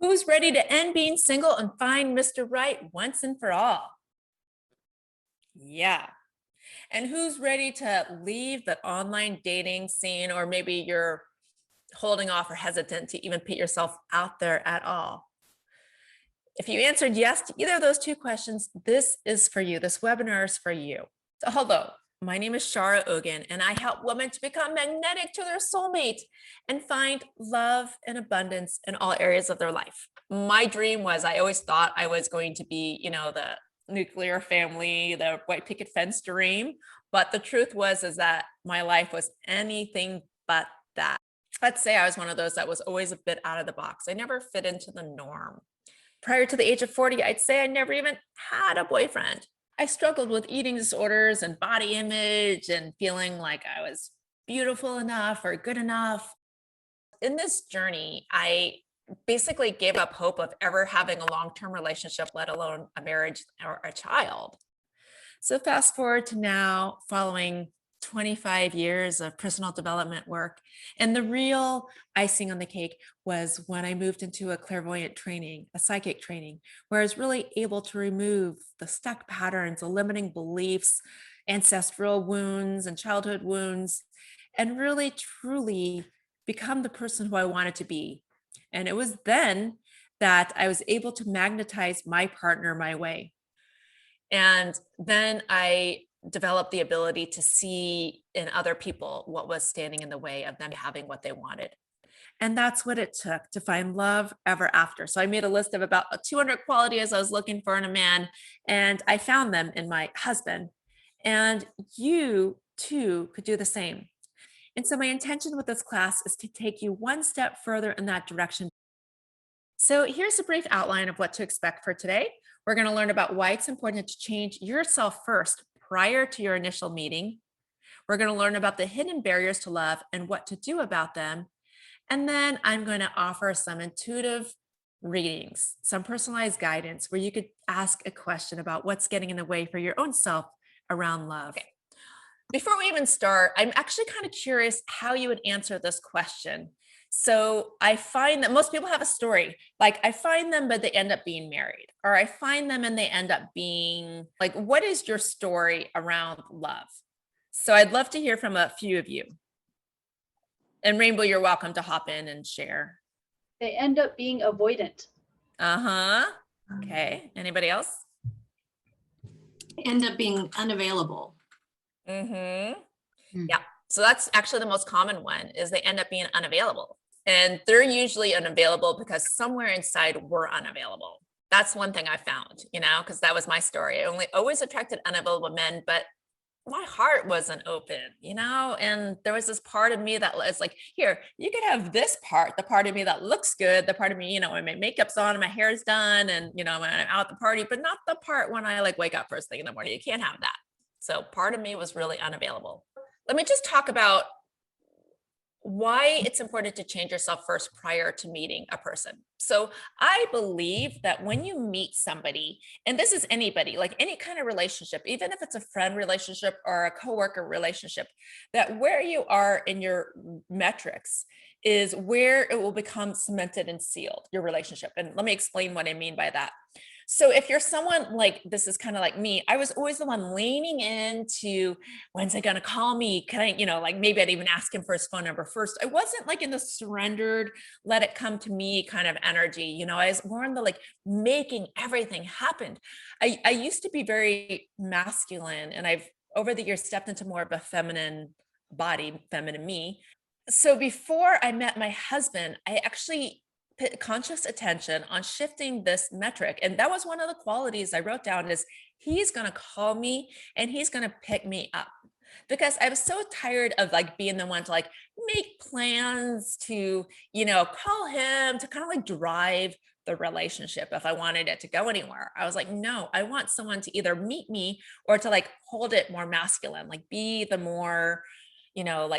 Who's ready to end being single and find Mr. Right once and for all? Yeah. And who's ready to leave the online dating scene, or maybe you're holding off or hesitant to even put yourself out there at all? If you answered yes to either of those two questions, this is for you. This webinar is for you. So hello, my name is Shara Ogin, and I help women to become magnetic to their soulmate and find love and abundance in all areas of their life. My dream was, I always thought I was going to be, the nuclear family, the white picket fence dream. But the truth is that my life was anything but that. Let's say I was one of those that was always a bit out of the box. I never fit into the norm. Prior to the age of 40, I'd say I never even had a boyfriend. I struggled with eating disorders and body image and feeling like I was beautiful enough or good enough. In this journey, I basically gave up hope of ever having a long-term relationship, let alone a marriage or a child. So fast forward to now, following 25 years of personal development work. And the real icing on the cake was when I moved into a clairvoyant training, a psychic training, where I was really able to remove the stuck patterns, the limiting beliefs, ancestral wounds and childhood wounds, and really truly become the person who I wanted to be. And it was then that I was able to magnetize my partner my way. And then I developed the ability to see in other people what was standing in the way of them having what they wanted. And that's what it took to find love ever after. So I made a list of about 200 qualities I was looking for in a man, and I found them in my husband. And you too could do the same. And so my intention with this class is to take you one step further in that direction. So here's a brief outline of what to expect for today. We're going to learn about why it's important to change yourself first prior to your initial meeting. We're going to learn about the hidden barriers to love and what to do about them. And then I'm going to offer some intuitive readings, some personalized guidance where you could ask a question about what's getting in the way for your own self around love. Okay. Before we even start, I'm actually kind of curious how you would answer this question. So I find that most people have a story. Like I find them, but they end up being married, or I find them and they end up being like, what is your story around love? So I'd love to hear from a few of you. And Rainbow, you're welcome to hop in and share. They end up being avoidant. Uh-huh. Okay. Anybody else? End up being unavailable. Yeah. So that's actually the most common one, is they end up being unavailable. And they're usually unavailable because somewhere inside we're unavailable. That's one thing I found, because that was my story. I always attracted unavailable men, but my heart wasn't open, and there was this part of me that was like, here, you could have this part, the part of me that looks good, the part of me, when my makeup's on and my hair's done and, when I'm out at the party, but not the part when I wake up first thing in the morning. You can't have that. So part of me was really unavailable. Let me just talk about why it's important to change yourself first prior to meeting a person. So I believe that when you meet somebody, and this is anybody, like any kind of relationship, even if it's a friend relationship or a coworker relationship, that where you are in your metrics is where it will become cemented and sealed, your relationship. And let me explain what I mean by that. So if you're someone like, this is kind of like me, I was always the one leaning into, when's he going to call me? Can I, maybe I'd even ask him for his phone number first. I wasn't like in the surrendered, let it come to me kind of energy. I was more in the making everything happen. I used to be very masculine, and I've over the years stepped into more of a feminine body, feminine me. So before I met my husband, I actually put conscious attention on shifting this metric. And that was one of the qualities I wrote down, is he's going to call me and he's going to pick me up, because I was so tired of being the one to make plans to, call him to kind of drive the relationship if I wanted it to go anywhere. I was like, no, I want someone to either meet me or to hold it more masculine, be the more,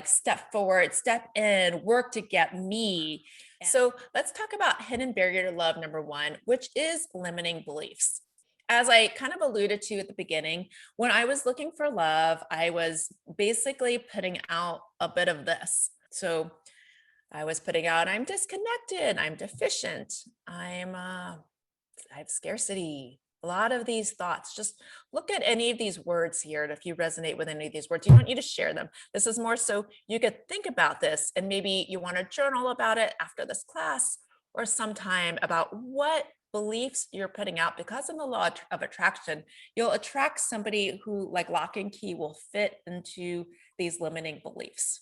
step forward, step in, work to get me. So let's talk about hidden barrier to love number one, which is limiting beliefs. As I kind of alluded to at the beginning, when I was looking for love, I was basically putting out a bit of this. So I was putting out, I'm disconnected, I'm deficient, I have scarcity. A lot of these thoughts, just look at any of these words here. And if you resonate with any of these words, you don't need to share them. This is more so you could think about this and maybe you want to journal about it after this class or sometime about what beliefs you're putting out because in the law of attraction, you'll attract somebody who like lock and key will fit into these limiting beliefs.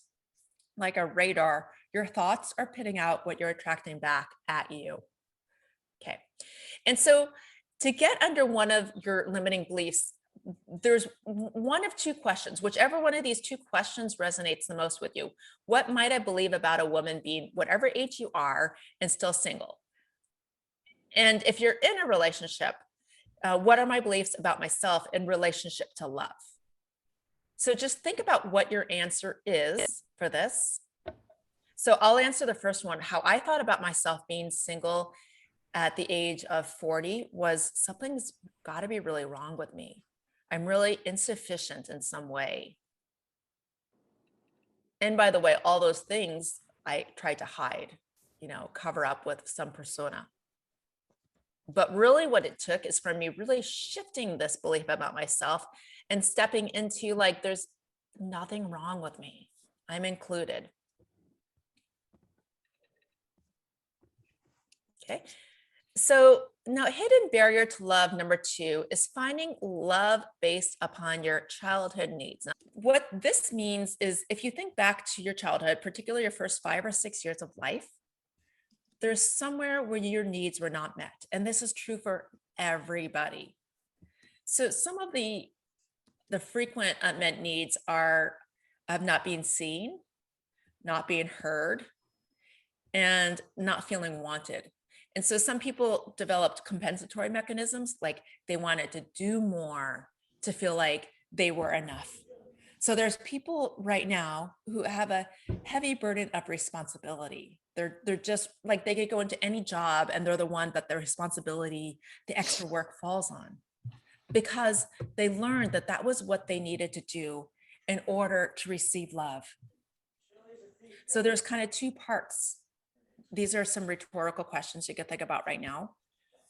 Like a radar, your thoughts are pitting out what you're attracting back at you. Okay. And so to get under one of your limiting beliefs, there's one of two questions, whichever one of these two questions resonates the most with you. What might I believe about a woman being whatever age you are and still single? And if you're in a relationship, what are my beliefs about myself in relationship to love? So just think about what your answer is for this. So I'll answer the first one. How I thought about myself being single at the age of 40 was something's got to be really wrong with me. I'm really insufficient in some way. And by the way, all those things I tried to hide, cover up with some persona. But really, what it took is for me really shifting this belief about myself and stepping into like, there's nothing wrong with me. I'm included. Okay. So now hidden barrier to love number 2 is finding love based upon your childhood needs. Now, what this means is if you think back to your childhood, particularly your first 5 or 6 years of life, there's somewhere where your needs were not met. And this is true for everybody. So some of the frequent unmet needs are of not being seen, not being heard, and not feeling wanted. And so some people developed compensatory mechanisms, like they wanted to do more to feel like they were enough. So there's people right now who have a heavy burden of responsibility. They're just like they could go into any job and they're the one that their responsibility, the extra work falls on because they learned that that was what they needed to do in order to receive love. So there's kind of two parts. These are some rhetorical questions you could think about right now.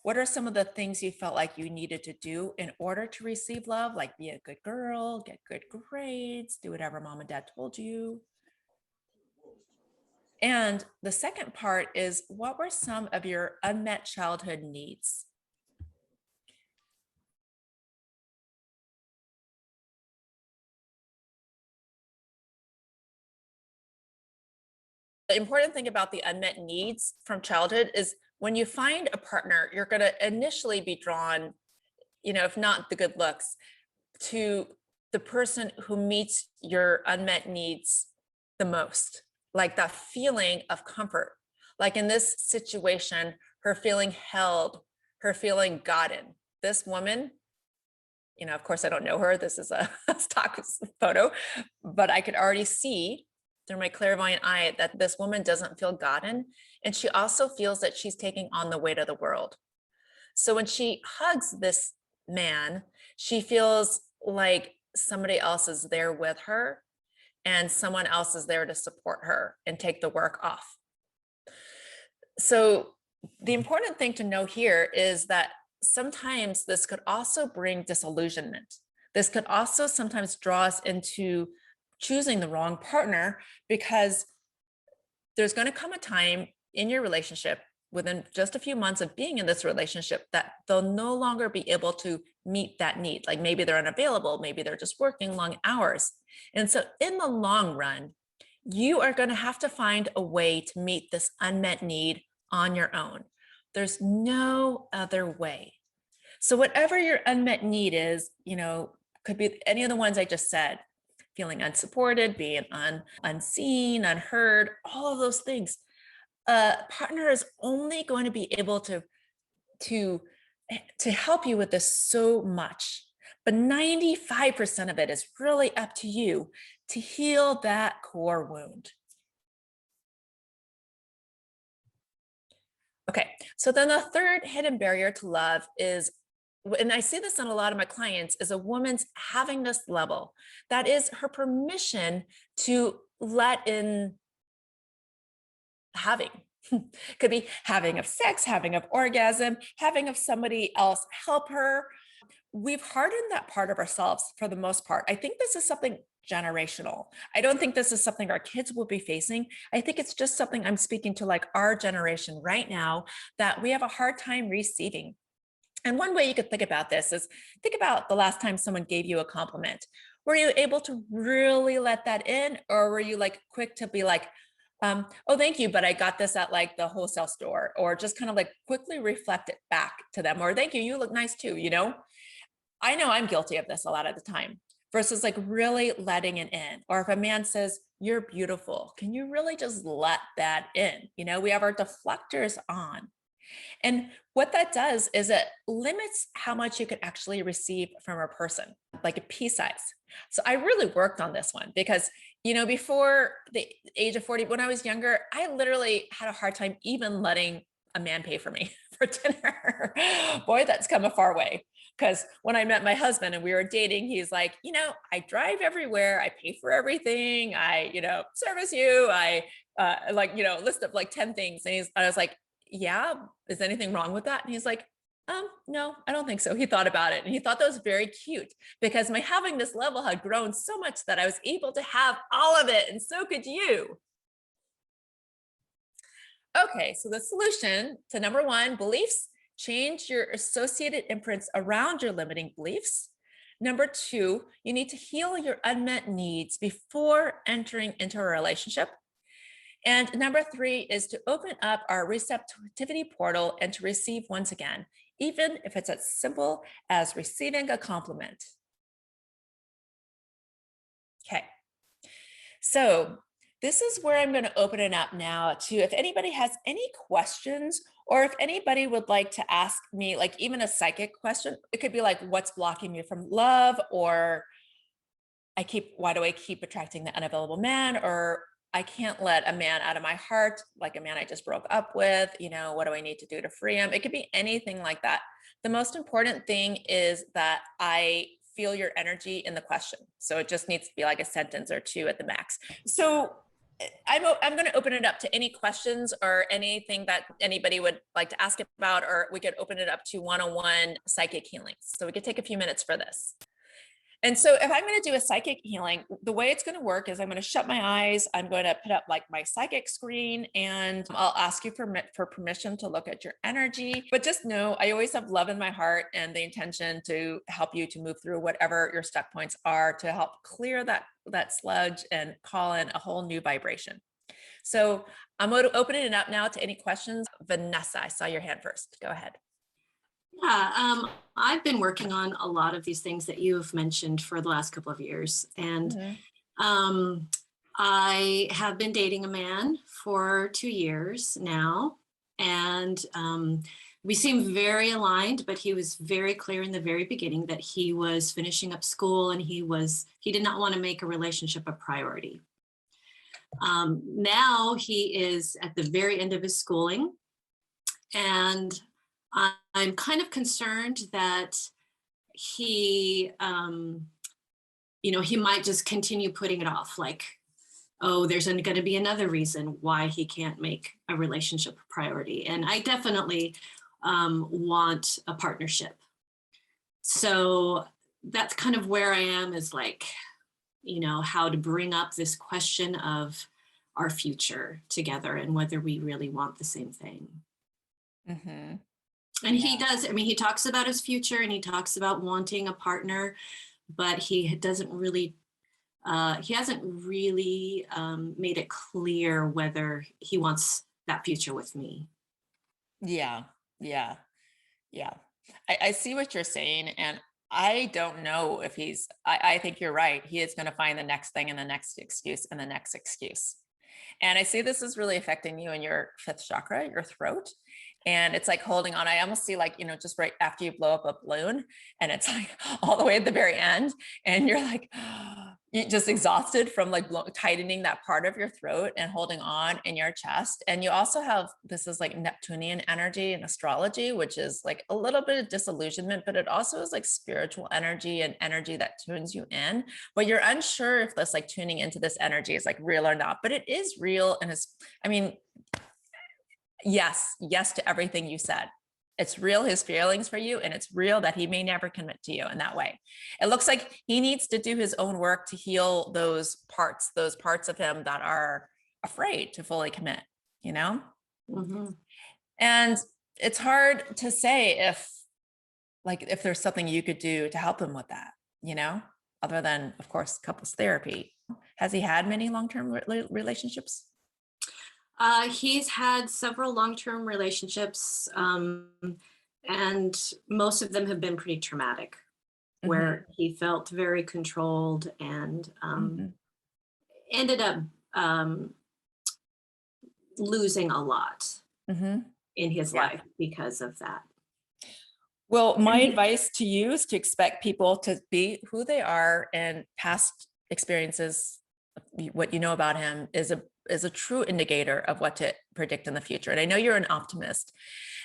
What are some of the things you felt like you needed to do in order to receive love? Like be a good girl, get good grades, do whatever mom and dad told you. And the second part is what were some of your unmet childhood needs? The important thing about the unmet needs from childhood is when you find a partner, you're going to initially be drawn, if not the good looks, to the person who meets your unmet needs the most, like that feeling of comfort. Like in this situation, her feeling held, her feeling gotten. This woman, of course, I don't know her. This is a stock photo, but I could already see through my clairvoyant eye that this woman doesn't feel gotten. And she also feels that she's taking on the weight of the world. So when she hugs this man, she feels like somebody else is there with her and someone else is there to support her and take the work off. So the important thing to know here is that sometimes this could also bring disillusionment. This could also sometimes draw us into choosing the wrong partner because there's going to come a time in your relationship within just a few months of being in this relationship that they'll no longer be able to meet that need. Like maybe they're unavailable, maybe they're just working long hours. And so in the long run, you are going to have to find a way to meet this unmet need on your own. There's no other way. So whatever your unmet need is, could be any of the ones I just said, feeling unsupported, being unseen, unheard, all of those things. A partner is only going to be able to help you with this so much, but 95% of it is really up to you to heal that core wound. Okay, so then the third hidden barrier to love is, and I see this in a lot of my clients, is a woman's havingness level. That is her permission to let in having. Could be having of sex, having of orgasm, having of somebody else help her. We've hardened that part of ourselves for the most part. I think this is something generational. I don't think this is something our kids will be facing. I think it's just something I'm speaking to like our generation right now that we have a hard time receiving. And one way you could think about this is think about the last time someone gave you a compliment. Were you able to really let that in, or were you like quick to be like, oh, thank you, but I got this at like the wholesale store, or just kind of like quickly reflect it back to them, or thank you, you look nice too, you know? I know I'm guilty of this a lot of the time versus like really letting it in. Or if a man says, you're beautiful, can you really just let that in? You know, we have our deflectors on. And what that does is it limits how much you could actually receive from a person, like a pea size. So I really worked on this one because, you know, before the age of 40, when I was younger, I literally had a hard time even letting a man pay for me for dinner. Boy, that's come a far way. Because when I met my husband and we were dating, he's like, you know, I drive everywhere, I pay for everything, I, you know, service you, I like, you know, list of like 10 things. And I was like, yeah, is anything wrong with that? And he's like, no, I don't think so. He thought about it and he thought that was very cute because my having this level had grown so much that I was able to have all of it. And so could you. Okay, so the solution to number one, beliefs, change your associated imprints around your limiting beliefs. Number two, you need to heal your unmet needs before entering into a relationship. And number three is to open up our receptivity portal and to receive once again, even if it's as simple as receiving a compliment. Okay. So this is where I'm going to open it up now to if anybody has any questions or if anybody would like to ask me, like even a psychic question. It could be like, what's blocking me from love? Or why do I keep attracting the unavailable man? Or I can't let a man out of my heart, like a man I just broke up with, you know, what do I need to do to free him? It could be anything like that. The most important thing is that I feel your energy in the question. So it just needs to be like a sentence or two at the max. So I'm going to open it up to any questions or anything that anybody would like to ask about, or we could open it up to one-on-one psychic healings. So we could take a few minutes for this. And so if I'm going to do a psychic healing, the way it's going to work is I'm going to shut my eyes. I'm going to put up like my psychic screen and I'll ask you for permission to look at your energy. But just know I always have love in my heart and the intention to help you to move through whatever your stuck points are to help clear that sludge and call in a whole new vibration. So I'm going to open it up now to any questions. Vanessa, I saw your hand first. Go ahead. Yeah, I've been working on a lot of these things that you've mentioned for the last couple of years. And I have been dating a man for 2 years now. And we seem very aligned, but he was very clear in the very beginning that he was finishing up school and he did not want to make a relationship a priority. Now he is at the very end of his schooling, and I'm kind of concerned that he, he might just continue putting it off. Like, oh, there's going to be another reason why he can't make a relationship a priority. And I definitely want a partnership. So that's kind of where I am, is like, how to bring up this question of our future together and whether we really want the same thing. Mm-hmm. And he does, he talks about his future and he talks about wanting a partner, but he hasn't really made it clear whether he wants that future with me. Yeah. I see what you're saying. And I don't know if I think you're right. He is going to find the next thing and the next excuse and the next excuse. And I see this is really affecting you in your fifth chakra, your throat. And it's like holding on. I almost see like, just right after you blow up a balloon and it's like all the way at the very end. And you're like, you're just exhausted from like tightening that part of your throat and holding on in your chest. And you also have, this is like Neptunian energy in astrology, which is like a little bit of disillusionment, but it also is like spiritual energy and energy that tunes you in. But you're unsure if this like tuning into this energy is like real or not, but it is real. And Yes, yes to everything you said. It's real, his feelings for you, and it's real that he may never commit to you in that way. It looks like he needs to do his own work to heal those parts of him that are afraid to fully commit, you know? Mhm. And it's hard to say if there's something you could do to help him with that, you know, other than, of course, couples therapy. Has he had many long-term relationships? He's had several long-term relationships, and most of them have been pretty traumatic, where he felt very controlled and Mhm. ended up um, losing a lot Mhm. in his Yeah. life because of that. Well, my And he- advice to you is to expect people to be who they are, and past experiences, what you know about him is a true indicator of what to predict in the future. And I know you're an optimist.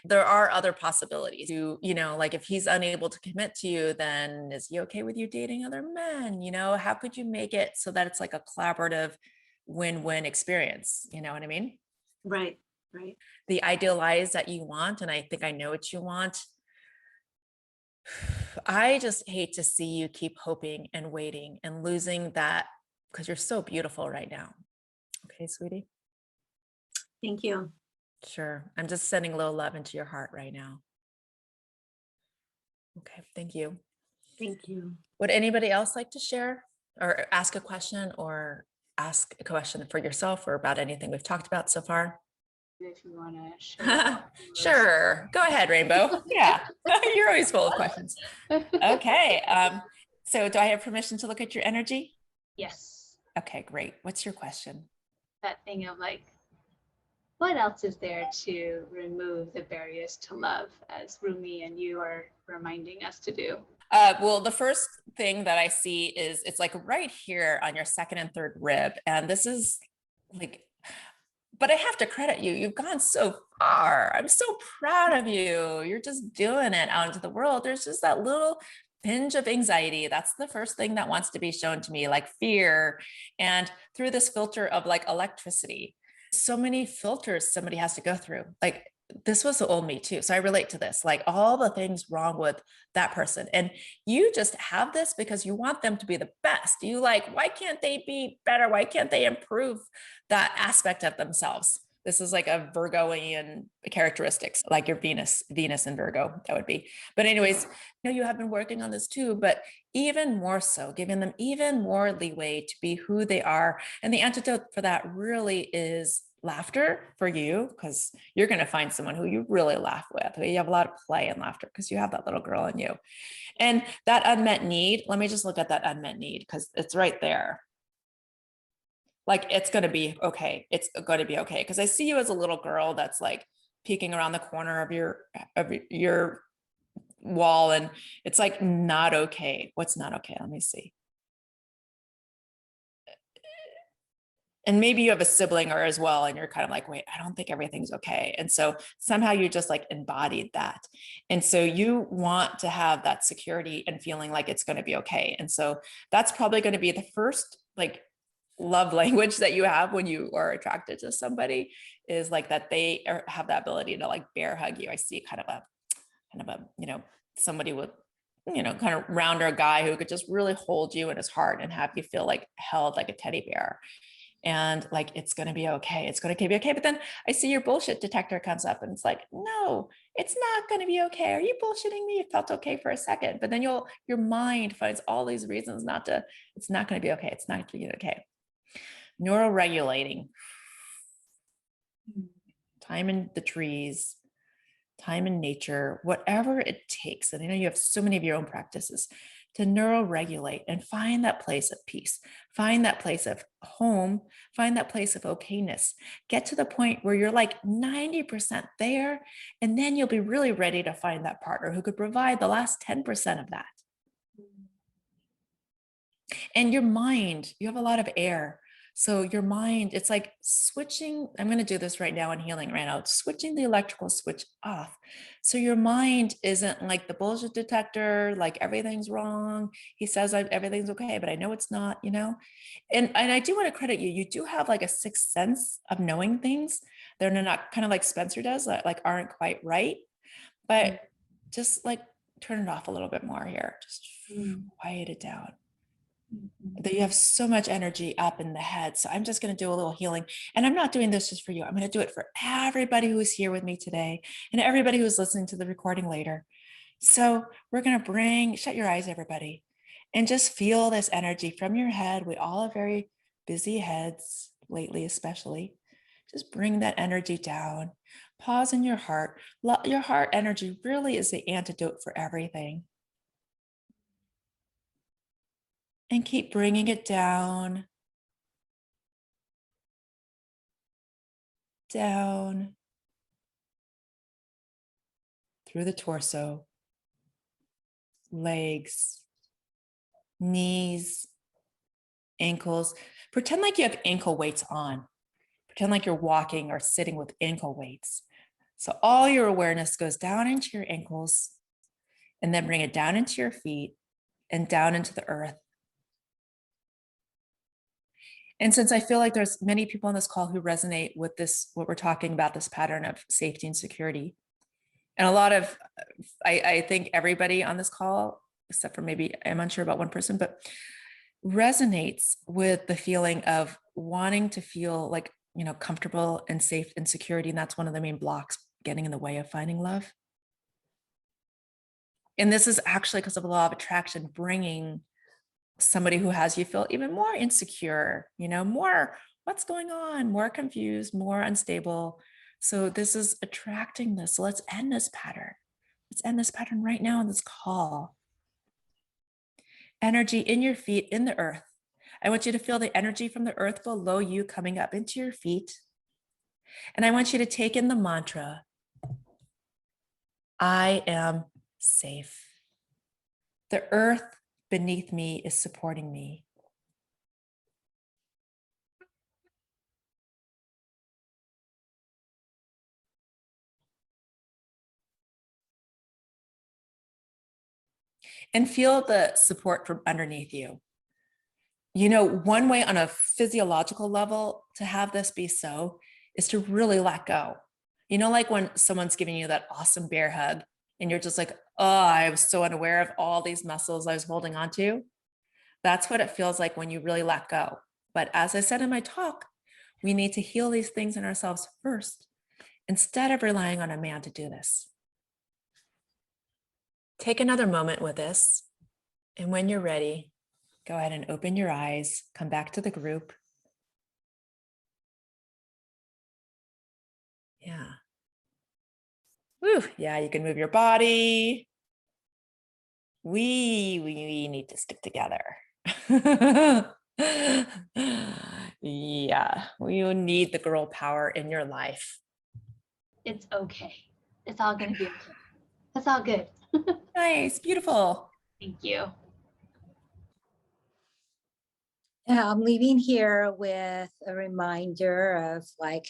There are other possibilities. Like if he's unable to commit to you, then is he okay with you dating other men? How could you make it so that it's like a collaborative win-win experience? You know what I mean? right, right. The ideal lives that you want, and I think I know what you want. I just hate to see you keep hoping and waiting and losing that, because you're so beautiful right now. Okay, sweetie? Thank you. Sure. I'm just sending a little love into your heart right now. Okay, thank you. Thank you. Would anybody else like to share or ask a question, or ask a question for yourself or about anything we've talked about so far? If you want to share. Sure. Go ahead, Rainbow. Yeah, you're always full of questions. Okay. So do I have permission to look at your energy? Yes. Okay, great. What's your question? That thing of like, what else is there to remove the barriers to love, as Rumi and you are reminding us to do? Well, the first thing that I see is it's like right here on your second and third rib. And this is like, but I have to credit you. You've gone so far. I'm so proud of you. You're just doing it out into the world. There's just that little pinch of anxiety. That's the first thing that wants to be shown to me, like fear. And through this filter of like electricity, so many filters somebody has to go through. Like this was the old me too. So I relate to this, like all the things wrong with that person. And you just have this because you want them to be the best. You like, why can't they be better? Why can't they improve that aspect of themselves? This is like a Virgoian characteristics, like your Venus and Virgo, that would be. But anyways, you have been working on this too, but even more so, giving them even more leeway to be who they are. And the antidote for that really is laughter for you, because you're going to find someone who you really laugh with, who you have a lot of play and laughter, because you have that little girl in you. And that unmet need, let me just look at that unmet need, because it's right there. Like, it's going to be okay. It's going to be okay. Because I see you as a little girl that's like peeking around the corner of your wall, and it's like not okay. What's not okay? Let me see. And maybe you have a sibling or as well, and you're kind of like, wait, I don't think everything's okay. And so somehow you just like embodied that. And so you want to have that security and feeling like it's going to be okay. And so that's probably going to be the first like love language that you have when you are attracted to somebody, is like that they have that ability to like bear hug you. I see kind of a, somebody with, kind of rounder guy who could just really hold you in his heart and have you feel like held like a teddy bear. And like, it's going to be okay. It's going to be okay. But then I see your bullshit detector comes up and it's like, no, it's not going to be okay. Are you bullshitting me? It felt okay for a second, but then your mind finds all these reasons it's not going to be okay. It's not going to be okay. Neural regulating, time in the trees, time in nature, whatever it takes. And I know you have so many of your own practices to neural regulate and find that place of peace, find that place of home, find that place of okayness. Get to the point where you're like 90% there, and then you'll be really ready to find that partner who could provide the last 10% of that. And your mind, you have a lot of air. So your mind, it's like switching. I'm going to do this right now in healing right now. Switching the electrical switch off. So your mind isn't like the bullshit detector, like everything's wrong. He says everything's okay, but I know it's not, And I do want to credit you. You do have like a sixth sense of knowing things, They're not kind of like Spencer does, like aren't quite right, but just like turn it off a little bit more here. Just quiet it down. That you have so much energy up in the head. So I'm just going to do a little healing. And I'm not doing this just for you. I'm going to do it for everybody who is here with me today and everybody who's listening to the recording later. So we're going to shut your eyes, everybody, and just feel this energy from your head. We all have very busy heads lately, especially. Just bring that energy down. Pause in your heart. Your heart energy really is the antidote for everything. And keep bringing it down, down, through the torso, legs, knees, ankles. Pretend like you have ankle weights on. Pretend like you're walking or sitting with ankle weights. So all your awareness goes down into your ankles and then bring it down into your feet and down into the earth. And since I feel like there's many people on this call who resonate with this, what we're talking about, this pattern of safety and security, and a lot of, I think everybody on this call, except for maybe, I'm unsure about one person, but resonates with the feeling of wanting to feel like, comfortable and safe and security. And that's one of the main blocks getting in the way of finding love. And this is actually because of the law of attraction, bringing somebody who has you feel even more insecure, more what's going on, more confused, more unstable. So this is attracting this. So let's end this pattern. Let's end this pattern right now on this call. Energy in your feet, in the earth. I want you to feel the energy from the earth below you coming up into your feet. And I want you to take in the mantra, I am safe. The earth beneath me is supporting me. And feel the support from underneath you. One way on a physiological level to have this be so is to really let go. Like when someone's giving you that awesome bear hug and you're just like, oh, I was so unaware of all these muscles I was holding on to. That's what it feels like when you really let go. But as I said in my talk, we need to heal these things in ourselves first, instead of relying on a man to do this. Take another moment with this. And when you're ready, go ahead and open your eyes, come back to the group. Yeah. Woo, yeah, you can move your body. We need to stick together. Yeah, you need the girl power in your life. It's okay. It's all going to be okay. That's all good. Nice, beautiful. Thank you. Yeah, I'm leaving here with a reminder of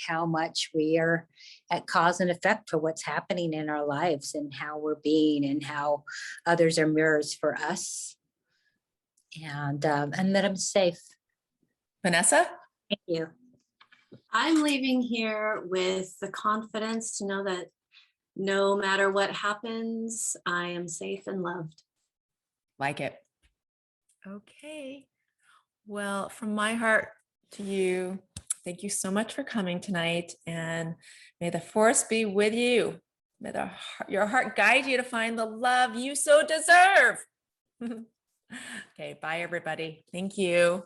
how much we are at cause and effect for what's happening in our lives and how we're being and how others are mirrors for us. And that I'm safe. Vanessa? Thank you. I'm leaving here with the confidence to know that no matter what happens, I am safe and loved. Like it. Okay. Well, from my heart to you, thank you so much for coming tonight, and may the force be with you. May your heart guide you to find the love you so deserve. Okay, bye everybody. Thank you.